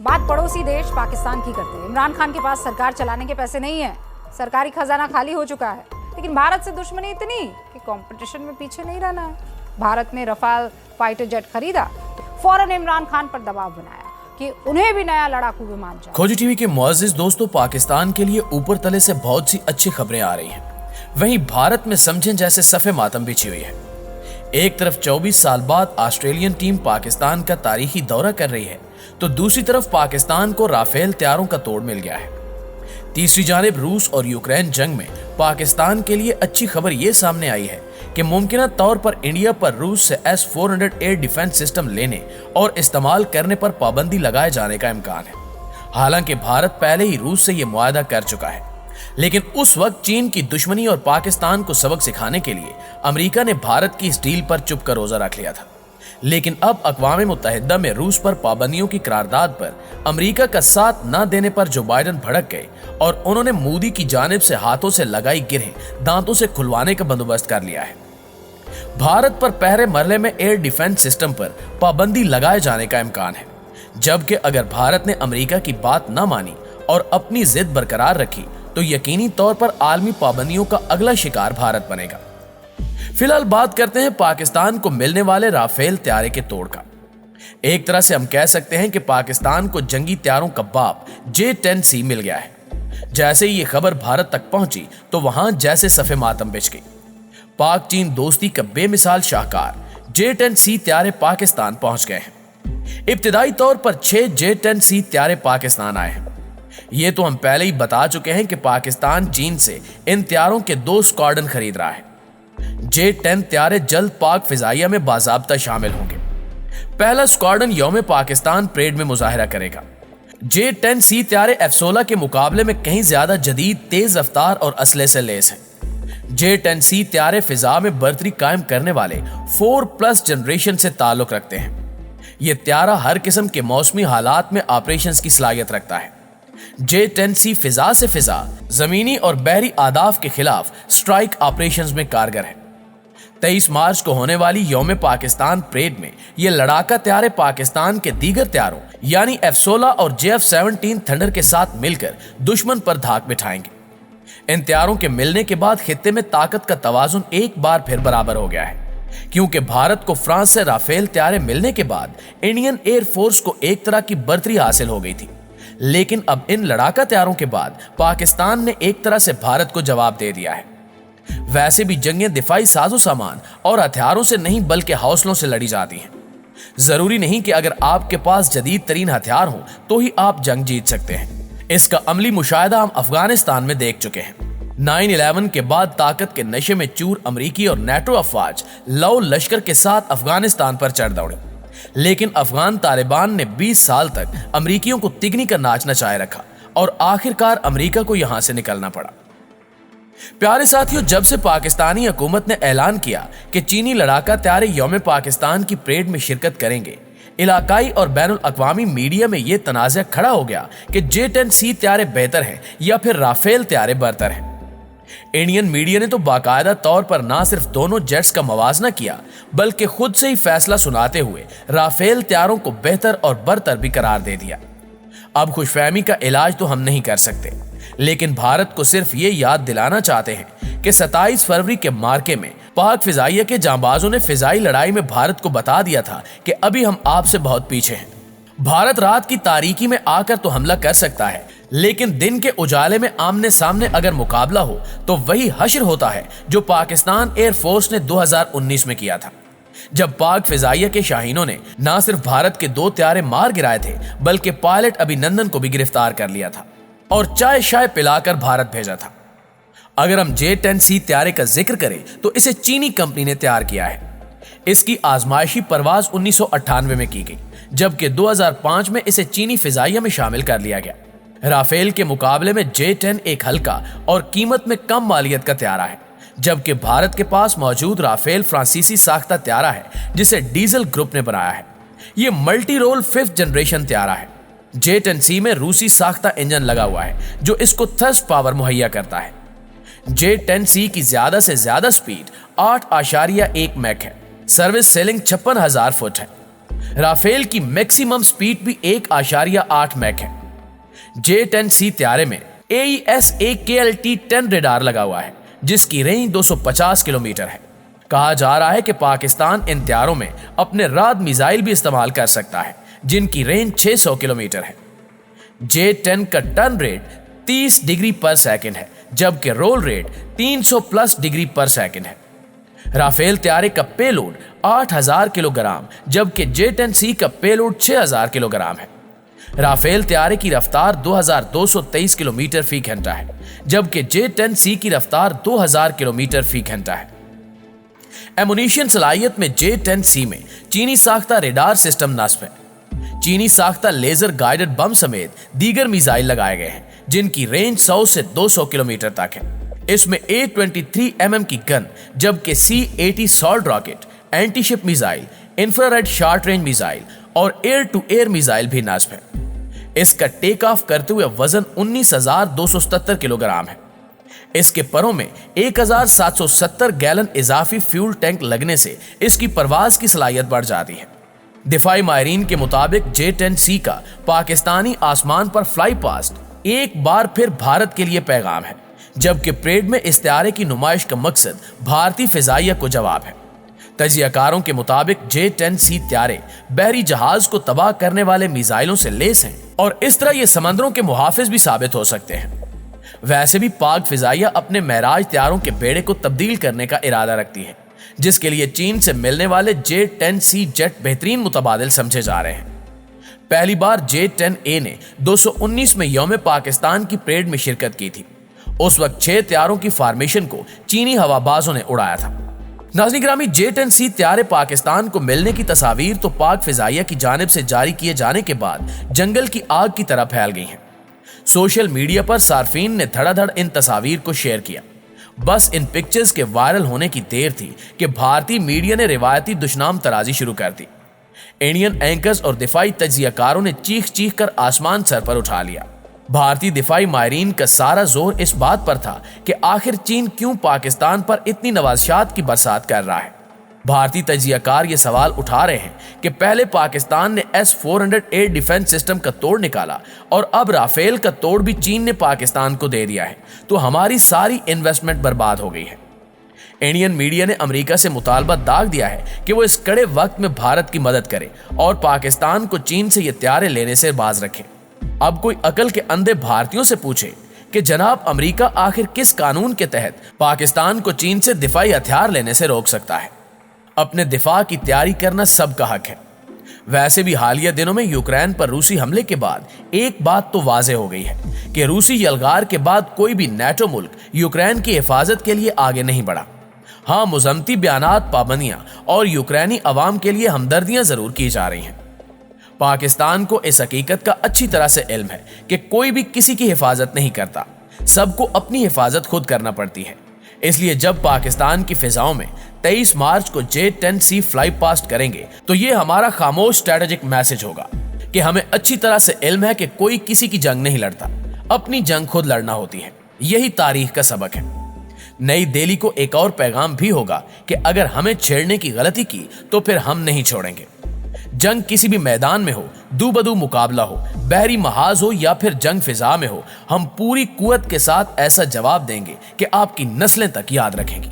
बात पड़ोसी देश पाकिस्तान की करते हैं। इमरान खान के पास सरकार चलाने के पैसे नहीं है, सरकारी खजाना खाली हो चुका है, लेकिन भारत से दुश्मनी इतनी कि कंपटीशन में पीछे नहीं रहना है। भारत ने रफाल फाइटर जेट खरीदा, फौरन इमरान खान पर दबाव बनाया कि उन्हें भी नया लड़ाकू विमान चाहिए। खोजी टीवी के मुअज़्ज़िज़ दोस्तों, पाकिस्तान के लिए ऊपर तले से बहुत सी अच्छी खबरें आ रही हैं, वहीं भारत में समझें जैसे सफ़े मातम बिछी हुई है। एक तरफ 24 साल बाद ऑस्ट्रेलियन टीम पाकिस्तान का तारीखी दौरा कर रही है, तो दूसरी तरफ पाकिस्तान को राफेल तैयारों का तोड़ मिल गया है। तीसरी जानिब रूस और यूक्रेन जंग में पाकिस्तान के लिए अच्छी खबर ये सामने आई है कि मुमकिन तौर पर इंडिया पर रूस से S-400 एयर डिफेंस सिस्टम लेने और इस्तेमाल करने पर पाबंदी लगाए जाने का इम्कान है। हालांकि भारत पहले ही रूस से ये मुआहदा कर चुका है, लेकिन उस वक्त चीन की दुश्मनी और पाकिस्तान को सबक सिखाने के लिए अमेरिका ने भारत की इस डील पर चुप कर रोजा रख लिया था। लेकिन अब अक़वाम मुत्तहिदा में रूस पर पाबंदियों की करारदाद पर अमेरिका का साथ न देने पर जो बाइडेन भड़क गए और उन्होंने मोदी की जानिब से हाथों से लगाई गिरहें दांतों से खुलवाने का बंदोबस्त कर लिया है। भारत पर पहले मरहले में एयर डिफेंस सिस्टम पर पाबंदी लगाए जाने का इम्कान है, जबकि अगर भारत ने अमेरिका की बात न मानी और अपनी जिद बरकरार रखी तो यकीनी तौर पर आलमी पाबंदियों का अगला शिकार भारत बनेगा। फिलहाल बात करते हैं पाकिस्तान को मिलने वाले राफेल तैयारे के तोड़ का। एक तरह से हम कह सकते हैं कि पाकिस्तान को जंगी तैयारों का बाप J-10C मिल गया है। जैसे ही ये खबर भारत तक पहुंची तो वहां जैसे सफ़े मातम बिछ गई। पाक चीन दोस्ती का बेमिसाल शाहकार J-10C तैयारे पाकिस्तान पहुंच गए हैं। इब्तिदाई तौर पर 6 J-10C तैयारे पाकिस्तान आए हैं। ये तो हम पहले ही बता चुके हैं कि पाकिस्तान चीन से इन तैयारों के 2 स्क्वाड्रन खरीद रहा है। J-10 तैयारे जल्द पाक फिजाइया में बाज़ाब्ता शामिल होंगे। पहला स्क्वाड्रन यौम पाकिस्तान परेड में मुजाहिरा करेगा। J-10C तैयारे F-16 के मुकाबले में कहीं ज्यादा जदीद, तेज रफ्तार और असले से लैस हैं। J-10C तैयारे फिजा में बर्तरी कायम करने वाले 4+ जनरेशन से ताल्लुक रखते हैं। यह तैयारा हर किस्म के मौसमी हालात में ऑपरेशंस की सलाहियत रखता है। J-10C फिजा से फिजा, जमीनी और बहरी आदाफ के खिलाफ स्ट्राइक ऑपरेशंस में कारगर है। 23 मार्च को होने वाली यौम पाकिस्तान परेड में ये लड़ाका तैयारे पाकिस्तान के दीगर तैयारों यानी F-16 और JF-17 थंडर के साथ मिलकर दुश्मन पर धाक बिठाएंगे। इन तैयारों के मिलने के बाद खित्ते में ताकत का तवाजुन एक बार फिर बराबर हो गया है, क्योंकि भारत को फ्रांस से राफेल तैयारे मिलने के बाद इंडियन एयर फोर्स को एक तरह की बर्तरी हासिल हो गई थी। लेकिन अब इन लड़ाका तैयारों के बाद पाकिस्तान ने एक तरह से भारत को जवाब दे दिया है। वैसे भी जंगें दिफाई साजो सामान और हथियारों से नहीं बल्कि हौसलों से लड़ी जाती हैं। जरूरी नहीं कि अगर आपके पास जदीद तरीन हथियार हो तो ही आप जंग जीत सकते हैं। इसका अमली मुशाहिदा हम अफगानिस्तान में देख चुके हैं। 9/11 के बाद ताकत के नशे में चूर अमरीकी और नेटो अफवाज लौ लश्कर के साथ अफगानिस्तान पर चढ़ दौड़ी, लेकिन अफगान तालिबान ने 20 साल तक अमरीकियों को तिगनी का नाच नचाए रखा और आखिरकार अमरीका को यहां से निकलना पड़ा। प्यारे साथियों, जब से पाकिस्तानी हुकूमत ने ऐलान किया कि चीनी लड़ाका तैयारे यौम पाकिस्तान की परेड में शिरकत करेंगे, इलाकाई और बैनुल अक़वामी मीडिया में यह तनाज़ा खड़ा हो गया कि J-10C तैयारे बेहतर हैं या फिर राफेल तैयारे बरतर हैं। इंडियन मीडिया ने तो बाकायदा तौर पर ना सिर्फ दोनों जेट्स का मवाजना किया, बल्कि खुद से ही फैसला सुनाते हुए राफेल तैयारों को बेहतर और बरतर भी करार दे दिया। अब खुशफहमी का इलाज तो हम नहीं कर सकते, लेकिन भारत को सिर्फ ये याद दिलाना चाहते हैं कि 27 फरवरी के मार्के में पाक फिजाइया के जांबाजों ने फिजाई लड़ाई में भारत को बता दिया था कि अभी हम आपसे बहुत पीछे हैं। भारत रात की तारीकी में आकर तो हमला कर सकता है, लेकिन दिन के उजाले में आमने सामने अगर मुकाबला हो तो वही हश्र होता है जो पाकिस्तान एयर फोर्स ने 2019 में किया था, जब पाक फिजाइया के शाहीनों ने न सिर्फ भारत के 2 तैयारे मार गिराए थे, बल्कि पायलट अभिनंदन को भी गिरफ्तार कर लिया था और चाय शाय पिलाकर भारत भेजा था। अगर हम J-10C तैयारे का जिक्र करें तो इसे चीनी कंपनी ने तैयार किया है। इसकी आजमाइशी परवाज 1998 में की गई, जबकि 2005 में इसे चीनी फिजाइया में शामिल कर लिया गया। राफेल के मुकाबले में J-10 एक हल्का और कीमत में कम मालियत का तैयारा है, जबकि भारत के पास मौजूद राफेल फ्रांसीसी साख्ता तैयारा है जिसे डीजल ग्रुप ने बनाया है। ये मल्टी रोल 5th जनरेशन तैयारा है। J-10C में रूसी साख्ता इंजन लगा हुआ है जो इसको थ्रस्ट पावर मुहैया करता है। J-10C की ज्यादा से ज्यादा स्पीड 8.1 मैक है। सर्विस सेलिंग 56,000 फुट है। राफेल की मैक्सिमम स्पीड भी 1.8 मैक है। J-10C त्यारे में AESA-KLT-10 रेडार लगा हुआ है, जिसकी रेंज 250 किलोमीटर है। कहा जा रहा है कि पाकिस्तान इन त्यारों में अपने राद मिसाइल भी इस्तेमाल कर सकता है, जिनकी रेंज 600 किलोमीटर है। J-10 का टर्न रेट 30 डिग्री पर सेकंड है, जबकि रोल रेट 300 प्लस डिग्री पर सेकंड है। राफेल त्यारे का पेलोड 8000 किलोग्राम, जबकि J-10C का पेलोड 6000 किलोग्राम है। राफेल त्यारे की रफ्तार 2223 किलोमीटर फी घंटा है, जबकि J-10C की रफ्तार 2000 किलोमीटर फी घंटा है। एमुनिशन सलाहियत में J-10C में चीनी साख्ता रेडार सिस्टम नस्ब है। चीनी साख्ता लेजर गाइडेड बम समेत दीगर मिसाइल लगाए गए हैं, जिनकी रेंज 100 से 200 किलोमीटर तक है। इसमें A-23 mm की गन, जबकि C-80 salt rocket, antiship missile, infrared short range missile और एयर टू एयर मिसाइल भी नस्ब है। इसका टेक ऑफ करते हुए वजन 19,277 किलोग्राम है। इसके परों में 1,770 गैलन इजाफी फ्यूल टैंक लगने से इसकी परवाज की सलाहियत बढ़ जाती है। दिफाई माहिरीन के मुताबिक J-10C का पाकिस्तानी आसमान पर फ्लाई पास्ट एक बार फिर भारत के लिए पैगाम है, जबकि परेड में इस त्यारे की नुमाइश का मकसद भारतीय फिजाइया को जवाब है। तजियाकारों के मुताबिक J-10C त्यारे बहरी जहाज को तबाह करने वाले मिसाइलों से लेस हैं और इस तरह ये समंदरों के मुहाफिज भी साबित हो सकते हैं। वैसे भी पाक फिजाइया अपने महराज त्यारों के बेड़े को तब्दील करने का इरादा रखती है, जिसके लिए चीन से मिलने वाले J-10C जेट बेहतरीन मुतबादिल समझे जा रहे हैं। पहली बार J-10A ने 219 में यौम पाकिस्तान की परेड में शिरकत की थी। उस वक्त 6 त्यारों की फॉर्मेशन को चीनी हवाबाजों ने उड़ाया था। नाज़रीन गिरामी, J-10C त्यारे पाकिस्तान को मिलने की तस्वीर तो पाक फिजाइया की जानिब से जारी किए जाने के बाद जंगल की आग की तरह फैल गई हैं। सोशल मीडिया पर सार्फिन ने धड़ाधड़ इन तस्वीर को शेयर किया। बस इन पिक्चर्स के वायरल होने की देर थी कि भारतीय मीडिया ने रिवायती दुश्मन तराजी शुरू कर दी। इंडियन एंकर्स और दिफाई तजियाकारों ने चीख चीख कर आसमान सर पर उठा लिया। भारतीय दिफाई माहिरीन का सारा जोर इस बात पर था कि आखिर चीन क्यों पाकिस्तान पर इतनी नवाज़शात की बरसात कर रहा है। भारतीय तजियाकार ये सवाल उठा रहे हैं कि पहले पाकिस्तान ने S-400 एयर डिफेंस सिस्टम का तोड़ निकाला और अब राफेल का तोड़ भी चीन ने पाकिस्तान को दे दिया है, तो हमारी सारी इन्वेस्टमेंट बर्बाद हो गई है। इंडियन मीडिया ने अमेरिका से मुतालबा दाग दिया है कि वो इस कड़े वक्त में भारत की मदद करे और पाकिस्तान को चीन से ये त्यारे लेने से बाज रखे। अब कोई अकल के अंधे भारतीयों से पूछे कि जनाब अमेरिका आखिर किस कानून के तहत पाकिस्तान को चीन से दिफाई हथियार लेने से रोक सकता है। अपने दिफा की तैयारी करना सबका हक है। वैसे भी हालिया दिनों में यूक्रेन पर रूसी हमले के बाद एक बात तो वाज़ेह हो गई है कि रूसी यलगार के बाद कोई भी नेटो मुल्क यूक्रेन की हिफाजत के लिए आगे नहीं बढ़ा। हाँ, मुज़म्मती बयानात, पाबंदियां और यूक्रेनी अवाम के लिए हमदर्दियां जरूर की जा रही हैं। पाकिस्तान को इस हकीकत का अच्छी तरह से इल्म है कि कोई भी किसी की हिफाजत नहीं करता, सबको अपनी हिफाजत खुद करना पड़ती है। इसलिए जब पाकिस्तान की फिजाओं में 23 मार्च को J-10C फ्लाई पास्ट करेंगे तो ये हमारा खामोश स्ट्रेटेजिक मैसेज होगा कि हमें अच्छी तरह से इल्म है कि कोई किसी की जंग नहीं लड़ता, अपनी जंग खुद लड़ना होती है। यही तारीख का सबक है। नई दिल्ली को एक और पैगाम भी होगा कि अगर हमें छेड़ने की गलती की तो फिर हम नहीं छोड़ेंगे। जंग किसी भी मैदान में हो, दू बदू मुकाबला हो, बहरी महाज हो या फिर जंग फिजा में हो, हम पूरी कुव्वत के साथ ऐसा जवाब देंगे कि आपकी नस्लें तक याद रखेंगी।